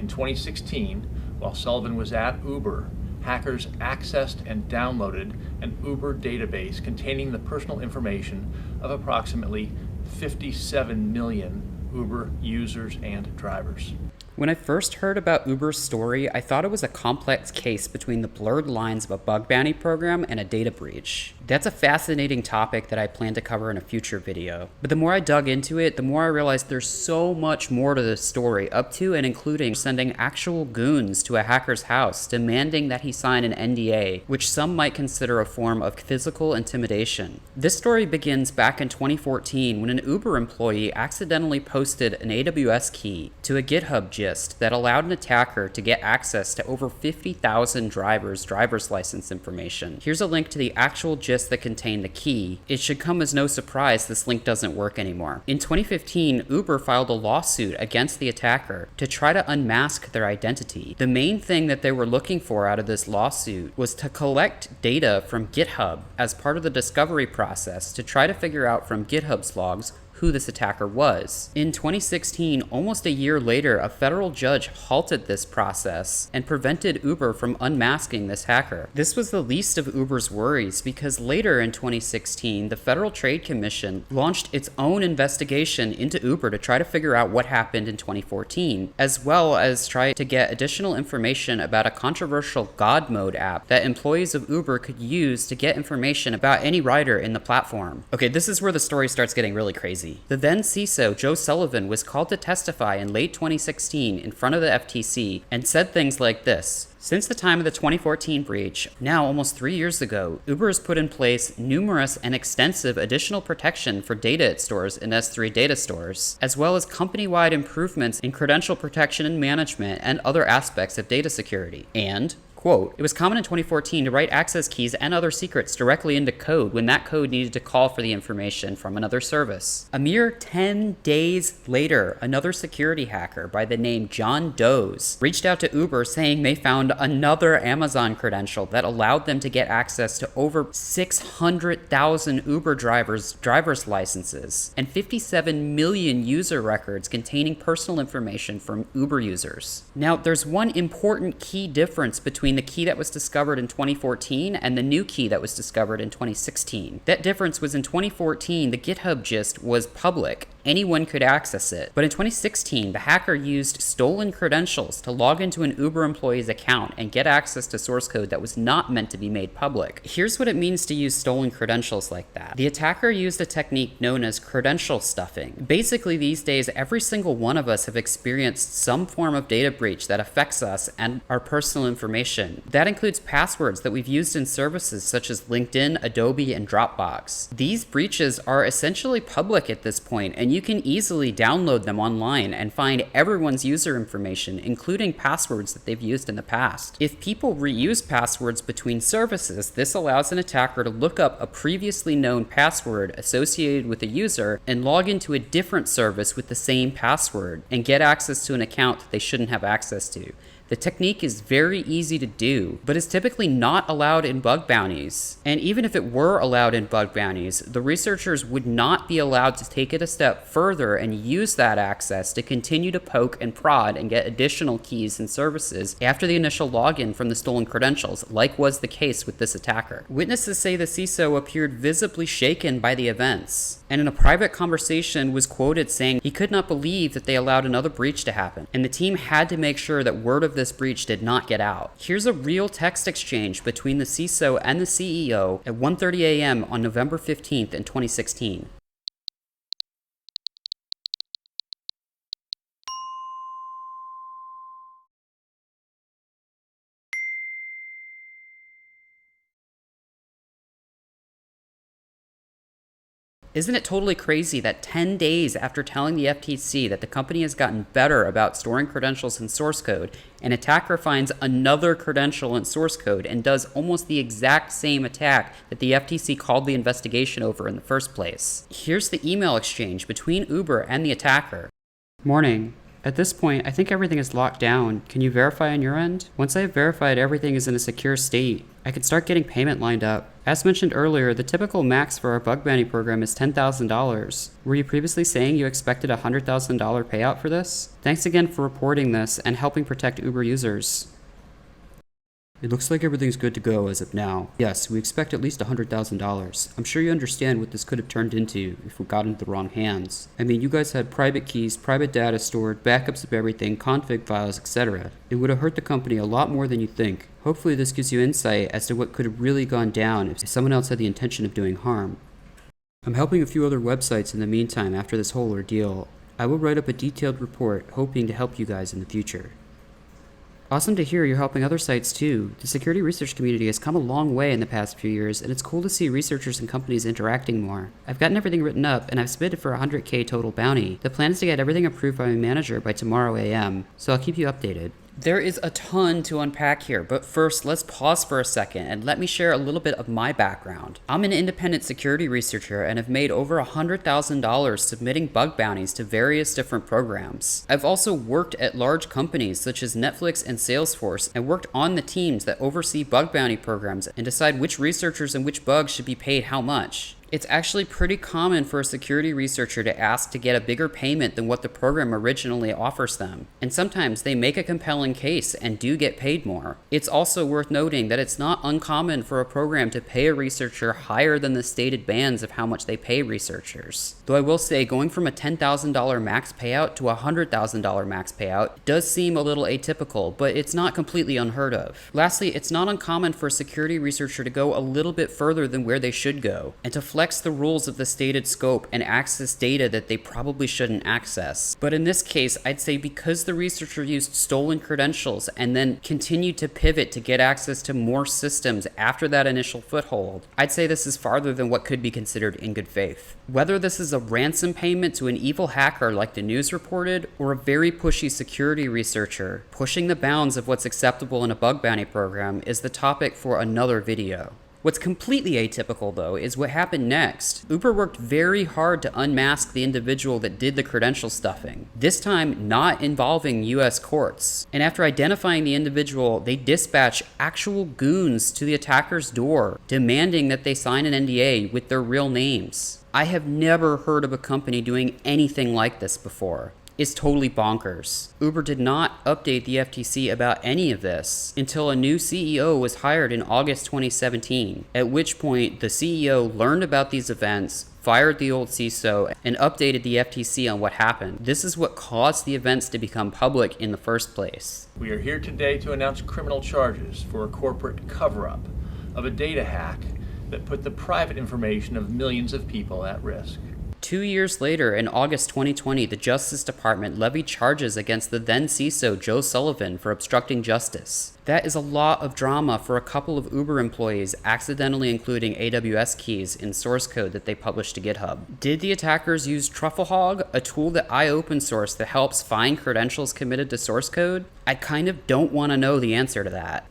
In 2016, while Sullivan was at Uber, hackers accessed and downloaded an Uber database containing the personal information of approximately 57 million Uber users and drivers. When I first heard about Uber's story, I thought it was a complex case between the blurred lines of a bug bounty program and a data breach. That's a fascinating topic that I plan to cover in a future video. But the more I dug into it, the more I realized there's so much more to this story, up to and including sending actual goons to a hacker's house, demanding that he sign an NDA, which some might consider a form of physical intimidation. This story begins back in 2014 when an Uber employee accidentally posted an AWS key to a GitHub gist that allowed an attacker to get access to over 50,000 drivers' driver's license information. Here's a link to the actual gist that contained the key. It should come as no surprise this link doesn't work anymore. In 2015, Uber filed a lawsuit against the attacker to try to unmask their identity. The main thing that they were looking for out of this lawsuit was to collect data from GitHub as part of the discovery process to try to figure out from GitHub's logs who this attacker was. In 2016, almost a year later, a federal judge halted this process and prevented Uber from unmasking this hacker. This was the least of Uber's worries because later in 2016, the Federal Trade Commission launched its own investigation into Uber to try to figure out what happened in 2014, as well as try to get additional information about a controversial God Mode app that employees of Uber could use to get information about any rider in the platform. Okay, this is where the story starts getting really crazy. The then CISO, Joe Sullivan, was called to testify in late 2016 in front of the FTC and said things like this. Since the time of the 2014 breach, now almost 3 years ago, Uber has put in place numerous and extensive additional protection for data it stores in S3 data stores, as well as company-wide improvements in credential protection and management and other aspects of data security. And quote, it was common in 2014 to write access keys and other secrets directly into code when that code needed to call for the information from another service. A mere 10 days later, another security hacker by the name John Doe's reached out to Uber saying they found another Amazon credential that allowed them to get access to over 600,000 Uber driver's licenses and 57 million user records containing personal information from Uber users. Now, there's one important key difference between the key that was discovered in 2014 and the new key that was discovered in 2016. That difference was in 2014, the GitHub gist was public. Anyone could access it. But in 2016, the hacker used stolen credentials to log into an Uber employee's account and get access to source code that was not meant to be made public. Here's what it means to use stolen credentials like that. The attacker used a technique known as credential stuffing. Basically, these days, every single one of us have experienced some form of data breach that affects us and our personal information. That includes passwords that we've used in services such as LinkedIn, Adobe, and Dropbox. These breaches are essentially public at this point, and you can easily download them online and find everyone's user information, including passwords that they've used in the past. If people reuse passwords between services, this allows an attacker to look up a previously known password associated with a user and log into a different service with the same password and get access to an account that they shouldn't have access to. The technique is very easy to do, but is typically not allowed in bug bounties. And even if it were allowed in bug bounties, the researchers would not be allowed to take it a step further and use that access to continue to poke and prod and get additional keys and services after the initial login from the stolen credentials, like was the case with this attacker. Witnesses say the CISO appeared visibly shaken by the events, and in a private conversation was quoted saying he could not believe that they allowed another breach to happen, and the team had to make sure that word of this breach did not get out. Here's a real text exchange between the CISO and the CEO at 1:30 a.m. on November 15th in 2016. Isn't it totally crazy that 10 days after telling the FTC that the company has gotten better about storing credentials in source code, an attacker finds another credential in source code and does almost the exact same attack that the FTC called the investigation over in the first place? Here's the email exchange between Uber and the attacker. Morning. At this point, I think everything is locked down. Can you verify on your end? Once I have verified everything is in a secure state, I can start getting payment lined up. As mentioned earlier, the typical max for our bug bounty program is $10,000. Were you previously saying you expected a $100,000 payout for this? Thanks again for reporting this and helping protect Uber users. It looks like everything's good to go as of now. Yes, we expect at least $100,000. I'm sure you understand what this could have turned into if we got into the wrong hands. I mean, you guys had private keys, private data stored, backups of everything, config files, etc. It would have hurt the company a lot more than you think. Hopefully this gives you insight as to what could have really gone down if someone else had the intention of doing harm. I'm helping a few other websites in the meantime after this whole ordeal. I will write up a detailed report hoping to help you guys in the future. Awesome to hear you're helping other sites too. The security research community has come a long way in the past few years, and it's cool to see researchers and companies interacting more. I've gotten everything written up, and I've submitted for a $100K total bounty. The plan is to get everything approved by my manager by tomorrow AM, so I'll keep you updated. There is a ton to unpack here, but first let's pause for a second and let me share a little bit of my background. I'm an independent security researcher and have made over $100,000 submitting bug bounties to various different programs. I've also worked at large companies such as Netflix and Salesforce and worked on the teams that oversee bug bounty programs and decide which researchers and which bugs should be paid how much. It's actually pretty common for a security researcher to ask to get a bigger payment than what the program originally offers them. And sometimes they make a compelling case and do get paid more. It's also worth noting that it's not uncommon for a program to pay a researcher higher than the stated bands of how much they pay researchers. Though I will say going from a $10,000 max payout to a $100,000 max payout does seem a little atypical, but it's not completely unheard of. Lastly, it's not uncommon for a security researcher to go a little bit further than where they should go, and to flex the rules of the stated scope and access data that they probably shouldn't access. But in this case, I'd say because the researcher used stolen credentials and then continued to pivot to get access to more systems after that initial foothold, I'd say this is farther than what could be considered in good faith. Whether this is a ransom payment to an evil hacker like the news reported, or a very pushy security researcher pushing the bounds of what's acceptable in a bug bounty program is the topic for another video. What's completely atypical, though, is what happened next. Uber worked very hard to unmask the individual that did the credential stuffing, this time not involving US courts. And after identifying the individual, they dispatch actual goons to the attacker's door, demanding that they sign an NDA with their real names. I have never heard of a company doing anything like this before. Is totally bonkers. Uber did not update the FTC about any of this until a new CEO was hired in August 2017, at which point the CEO learned about these events, fired the old CISO, and updated the FTC on what happened. This is what caused the events to become public in the first place. We are here today to announce criminal charges for a corporate cover-up of a data hack that put the private information of millions of people at risk. 2 years later, in August 2020, the Justice Department levied charges against the then CISO Joe Sullivan for obstructing justice. That is a lot of drama for a couple of Uber employees accidentally including AWS keys in source code that they published to GitHub. Did the attackers use TruffleHog, a tool that I open sourced that helps find credentials committed to source code? I kind of don't want to know the answer to that.